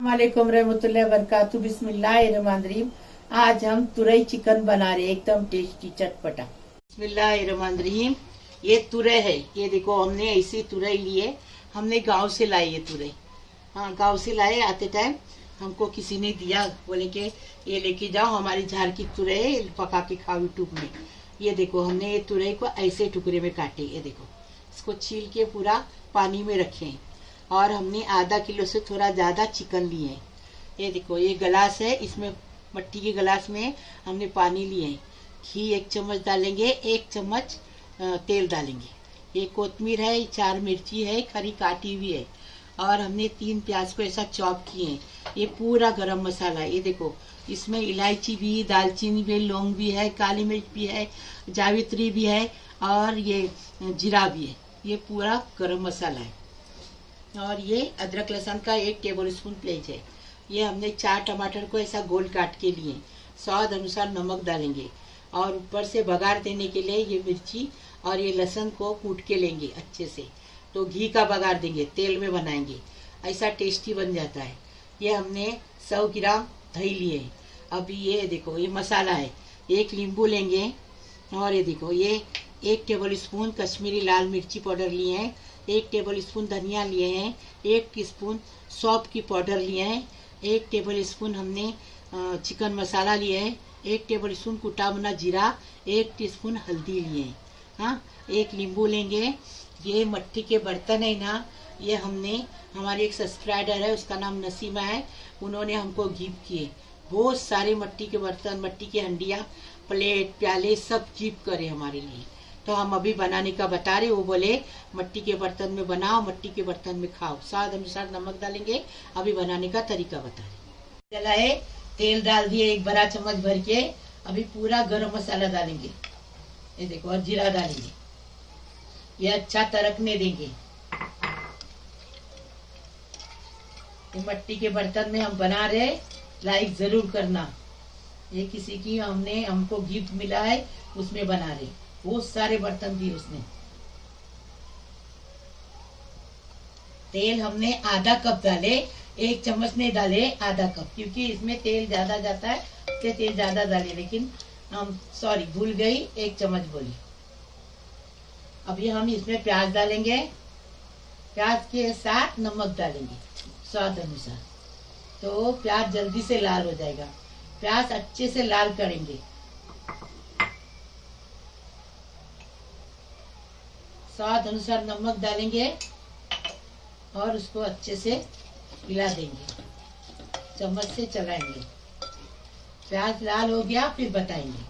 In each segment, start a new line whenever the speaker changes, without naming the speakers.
वालेकुम रहमतुल्लाहि व बरकातुहू। बिस्मिल्लाहिर्रहमानिर्रहीम। आज हम तुरई चिकन बना रहे हैं, एकदम टेस्टी चटपटा। बिस्मिल्लाहिर्रहमानिर्रहीम। ये तुरई है, ये देखो हमने ऐसी तुरई ली है। हमने गांव से लाई है तुरई। हाँ, गांव से लाए। आते टाइम हमको किसी ने दिया, बोले कि ये लेके जाओ, हमारी झाड़ की तुरई है, पका के खाओ यूट्यूब में। ये देखो हमने ये तुरई को ऐसे टुकड़े में काटे। ये देखो इसको छील के पूरा पानी में रखे हैं। और हमने आधा किलो से थोड़ा ज़्यादा चिकन लिए हैं। ये देखो ये गिलास है, इसमें मट्टी के गिलास में हमने पानी लिए हैं। घी 1 चम्मच डालेंगे, 1 चम्मच तेल डालेंगे। ये कोतमीर है, 4 मिर्ची है खरी काटी हुई है, और हमने 3 प्याज को ऐसा चॉप किए हैं। ये पूरा गरम मसाला है। ये देखो इसमें इलायची भी, दालचीनी भी, लौंग भी है, काली मिर्च भी है, जावित्री भी है, और ये जीरा भी है। ये पूरा गरम मसाला है। और ये अदरक लहसुन का 1 टेबल स्पून प्याज है। ये हमने 4 टमाटर को ऐसा गोल काट के लिए। स्वाद अनुसार नमक डालेंगे, और ऊपर से बघार देने के लिए ये मिर्ची और ये लहसुन को कूट के लेंगे अच्छे से। तो घी का बघार देंगे, तेल में बनाएंगे, ऐसा टेस्टी बन जाता है। ये हमने 100 ग्राम दही लिए हैं। अभी ये देखो ये मसाला है, 1 नींबू लेंगे। और ये देखो ये 1 टेबल स्पून कश्मीरी लाल मिर्ची पाउडर लिए हैं, 1 टेबल स्पून धनिया लिए हैं, 1 टीस्पून सौंफ की पाउडर लिए हैं, 1 टेबल स्पून हमने चिकन मसाला लिए हैं, 1 टेबल स्पून कुटा भुना जीरा, 1 टीस्पून हल्दी लिए हैं। हाँ, 1 नींबू लेंगे। ये मट्टी के बर्तन है ना, ये हमने, हमारी एक सब्सक्राइबर है, उसका नाम नसीमा है, उन्होंने हमको गिफ्ट किए। बहुत सारे मट्टी के बर्तन, मट्टी की हंडियाँ, प्लेट, प्याले सब गिफ्ट करे हमारे लिए। तो हम अभी बनाने का बता रहे। वो बोले मट्टी के बर्तन में बनाओ, मट्टी के बर्तन में खाओ। स्वाद अनुसार नमक डालेंगे। अभी बनाने का तरीका बता रहे। चला है, तेल डाल दिए 1 बड़ा चम्मच भर के। अभी पूरा गरम मसाला डालेंगे, ये देखो, और जीरा डालेंगे। ये अच्छा तड़कने देंगे। ये मट्टी के बर्तन में हम बना रहे, लाइक जरूर करना। ये किसी की हमको गिफ्ट मिला है, उसमें बना रहे। बहुत सारे बर्तन दिए उसने। तेल हमने आधा कप डाले, 1 चम्मच नहीं डाले, आधा कप, क्योंकि इसमें तेल ज्यादा जाता है, इसलिए तेल ज्यादा डाले। लेकिन हम सॉरी भूल गई, 1 चम्मच बोली। अभी हम इसमें प्याज डालेंगे। प्याज के साथ नमक डालेंगे स्वाद अनुसार। तो प्याज जल्दी से लाल हो जाएगा। प्याज अच्छे से लाल करेंगे। स्वाद अनुसार नमक डालेंगे और उसको अच्छे से हिला देंगे, चम्मच से चलाएंगे। प्याज लाल हो गया फिर बताएंगे।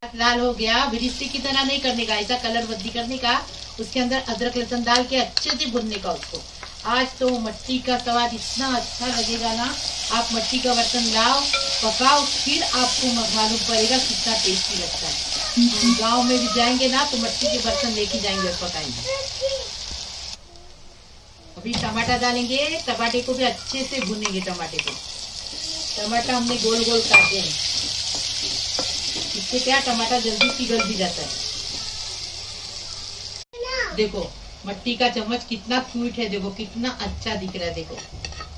प्याज लाल हो गया, बिरिस्ती की तरह नहीं करने का, ऐसा कलर बदली करने का। उसके अंदर अदरक लहसुन डाल के अच्छे से भुनने का उसको। आज तो मट्टी का स्वाद इतना अच्छा लगेगा ना। आप मट्टी का बर्तन लाओ, पकाओ, फिर आपको मालूम पड़ेगा कितना टेस्टी लगता है। गांव में भी जाएंगे ना, तो मट्टी के बर्तन लेके जाएंगे और पकाएंगे। अभी टमाटर डालेंगे। टमाटे को भी अच्छे से भुनेंगे। टमाटर हमने गोल गोल काटे हैं, इससे क्या टमाटर जल्दी पिघल भी जाता है। देखो मट्टी का चम्मच कितना क्यूट है, देखो कितना अच्छा दिख रहा है। देखो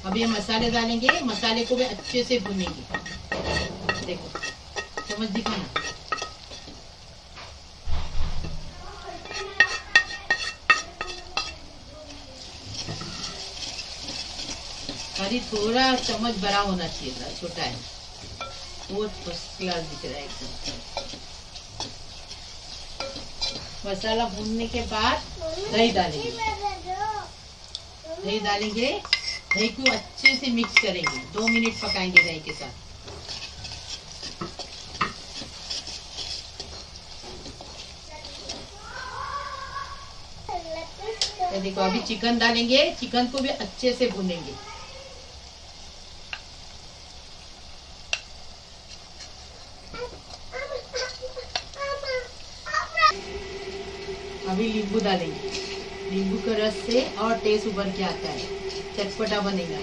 अभी हम मसाले डालेंगे, मसाले को भी अच्छे से भुनेंगे। देखो चम्मच दिखाना। खाली थोड़ा चम्मच बड़ा होना चाहिए था, छोटा है। वो फर्स्ट क्लास दिख रहा है एकदम। मसाला भूनने के बाद दही डालेंगे। दही को अच्छे से मिक्स करेंगे। 2 मिनट पकाएंगे दही के साथ। देखो अभी चिकन डालेंगे। चिकन को भी अच्छे से भूनेंगे। अभी नींबू डालेंगे। नींबू के रस से और टेस्ट उभर के आता है, चटपटा बनेगा,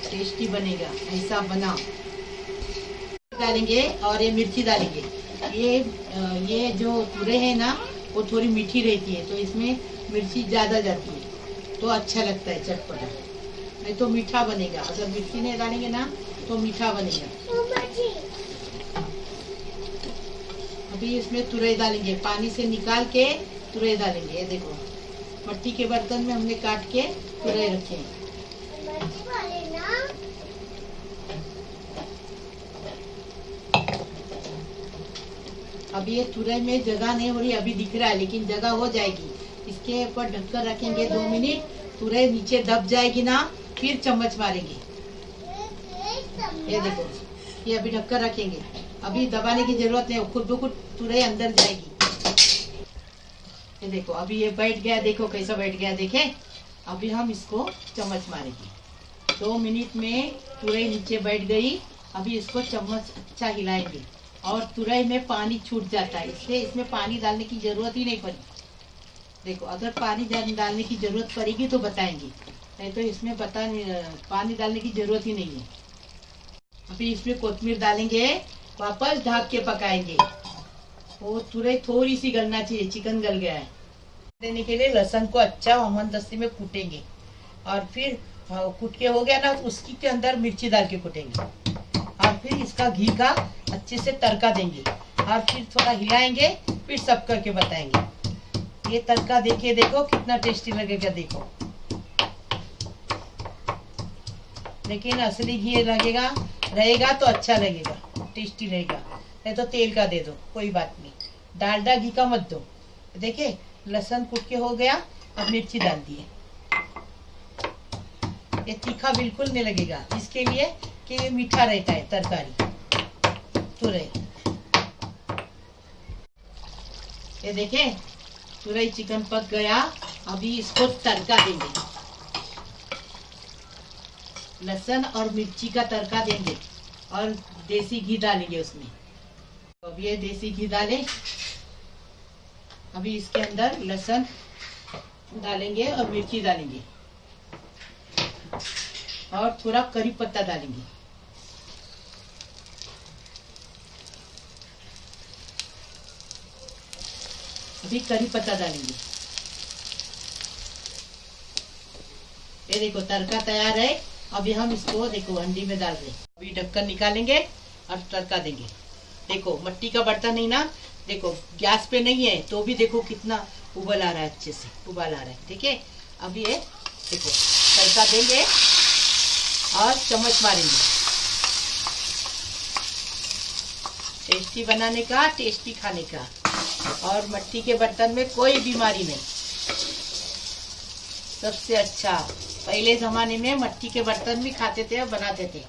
टेस्टी बनेगा। ऐसा बनाओ। डालेंगे और ये मिर्ची डालेंगे। ये जो तुरई है ना, वो थोड़ी मीठी रहती है, तो इसमें मिर्ची ज्यादा जाती है, तो अच्छा लगता है चटपटा। नहीं तो मीठा बनेगा। अगर मिर्ची नहीं डालेंगे ना तो मीठा बनेगा। अभी इसमें तुरई डालेंगे, पानी से निकाल के तुरई डालेंगे। ये देखो मट्टी के बर्तन में हमने काट के तुरई रखे हैं। अभी ये तुरई में जगह नहीं हो रही, अभी दिख रहा है लेकिन जगह हो जाएगी। इसके ऊपर ढककर रखेंगे 2 मिनट, तुरई नीचे दब जाएगी ना, फिर चम्मच मारेंगे। ये देखो ये अभी ढककर रखेंगे, अभी दबाने की जरूरत नहीं, खुद ब खुद तुरई अंदर जाएगी। ये देखो अभी ये बैठ गया, देखो कैसा बैठ गया, देखे। अभी हम इसको चम्मच मारेंगे। 2 मिनट में तुरई नीचे बैठ गई। अभी इसको चम्मच अच्छा हिलाएंगे और तुरई में पानी छूट जाता है, इसलिए इसमें पानी डालने की जरूरत ही नहीं पड़ी। देखो अगर पानी डालने की जरूरत पड़ेगी तो बताएंगे, नहीं तो इसमें पानी डालने की जरूरत ही नहीं है। अभी इसमें कोथिमीर डालेंगे, वापस ढक के पकाएंगे। वो तुरई थोड़ी सी गलना चाहिए, चिकन गल गया है। देने के लिए लहसुन को अच्छा हमदस्ती में कूटेंगे और फिर कूट के हो गया ना, उसकी के अंदर मिर्ची डाल के कूटेंगे और फिर इसका घी का अच्छे से तड़का देंगे और फिर थोड़ा हिलाएंगे, फिर सब करके बताएंगे। ये तड़का देखिए, देखो कितना टेस्टी लगेगा, देखो। लेकिन असली घी लगेगा रहेगा तो अच्छा लगेगा, टेस्टी रहेगा। नहीं तो तेल का दे दो, कोई बात नहीं, डालडा घी का मत दो। देखिए लहसुन कूट के हो गया, अब मिर्ची डाल दिए। ये तीखा बिल्कुल नहीं लगेगा, इसके लिए कि ये मीठा रहता है तरकारी तुरई। ये देखे तुरई चिकन पक गया। अभी इसको तड़का देंगे, लहसुन और मिर्ची का तड़का देंगे और देसी घी डालेंगे उसमें। अब ये देसी घी डालें। अभी इसके अंदर लहसुन डालेंगे और मिर्ची डालेंगे और थोड़ा करी पत्ता डालेंगे। अभी करी पत्ता डालेंगे। ये देखो तड़का तैयार है। अभी हम इसको देखो हंडी में डाल रहे हैं। अभी ढक्कन निकालेंगे और तड़का देंगे। देखो मट्टी का बर्तन नहीं ना, देखो गैस पे नहीं है तो भी देखो कितना उबल आ रहा है, अच्छे से उबाल आ रहा है। ठीक है, अभी ये देखो तड़का देंगे और चम्मच मारेंगे। टेस्टी बनाने का, टेस्टी खाने का। और मट्टी के बर्तन में कोई बीमारी नहीं, सबसे अच्छा। पहले जमाने में मट्टी के बर्तन भी खाते थे और बनाते थे।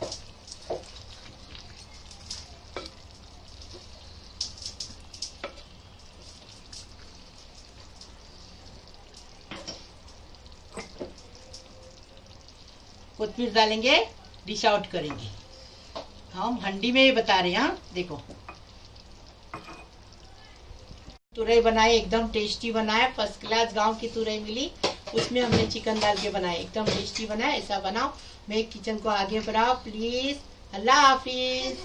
कोथिमीर डालेंगे, डिश आउट करेंगे। हम हंडी में ही बता रहे हैं। हाँ देखो तुरई बनाए, एकदम टेस्टी बनाया, फर्स्ट क्लास गांव की तुरई मिली, उसमें हमने चिकन डाल के बनाया, एकदम टेस्टी बनाया। ऐसा बनाओ, मेरे किचन को आगे बढ़ाओ प्लीज। अल्लाह हाफिज।